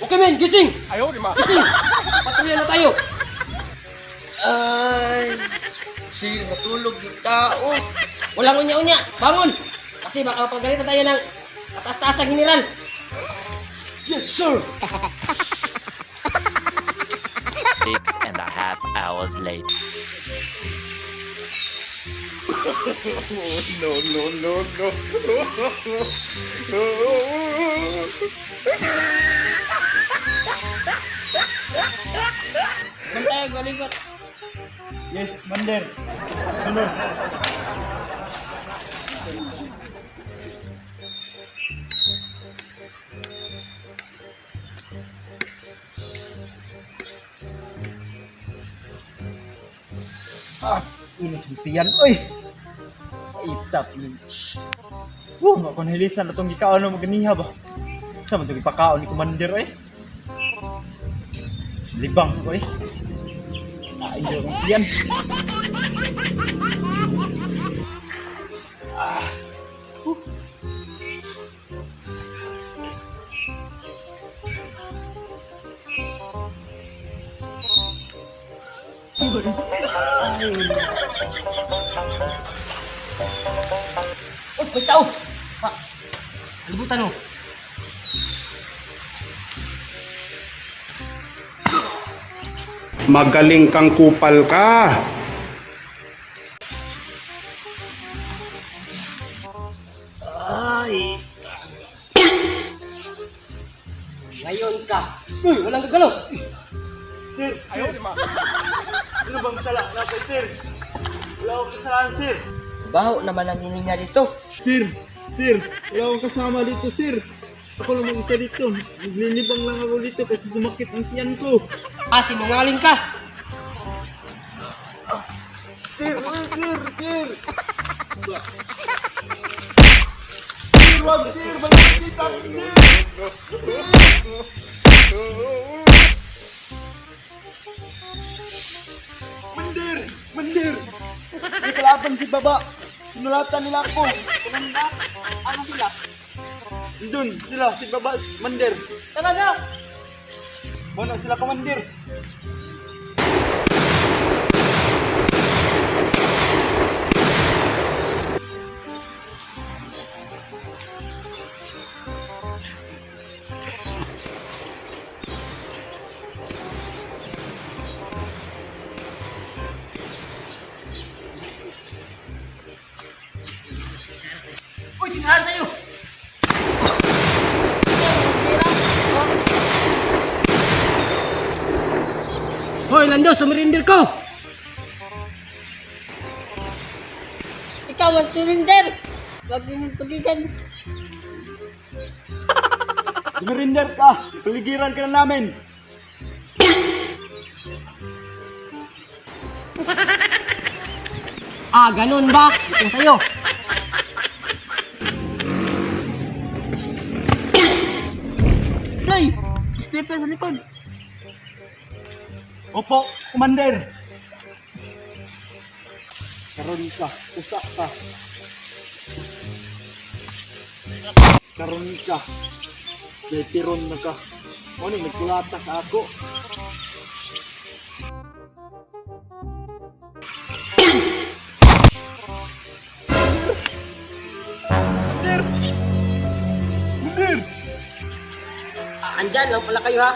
Okay men, gising! Ayaw, di ma. Gising! Patuloy na tayo! Ay, sir, natulog yung tao. Walang unya-unya! Bangon! Kasi baka mapagalitan tayo ng kataas-taas ang general! Yes, sir. 6.5 hours later. No, no, no, no. Bantay, baligot! Yes, Mander. Sunod. Inis butian, oy. Itap ni. Ako nahilisan na itong gikaon na maganiha ba? Saan mo itong ipakaon ni Commander, oy? Libang ko, oy. Ayun yung butian. Oh, may tao! Ha? Alibutan mo! Magaling kang kupal ka. Ay, Ngayon ka! Uy, walang gagalaw! Sir, Ayaw, di ma. ano bang sala natin, sir? Wala akong kasalanan, sir. baho naman ang hininga dito. Sir, wala akong kasama dito, sir. Ako lang mag-isa dito. Naglilibang lang ako dito kasi sumakit ang tiyan ko. Ah, sinungaling ka! Sir, sir. Sir, wag, sir. Balik dito sa akin, sir. Mandir. May kalaban si Baba. Sinulatan nila ako. Kumanda! Ano sila? Doon, sila, si Baba, Mandir. Talaga! Muna sila, Commander. Uy, tinahan tayo! Hoy, Lando, sumirindir ko! Ikaw ang surinder. Huwag mong pagigan. Sumirinder ka. Paligiran ka na namin. Ah, ganun ba? Ito sa'yo. Roy, sniper sa likod. Opo, Commander. Karon ka, usa ka. Karon ka. May tiron na ka. O ni, nagkulata ka ako. Ah, andyan lang pala kayo ha.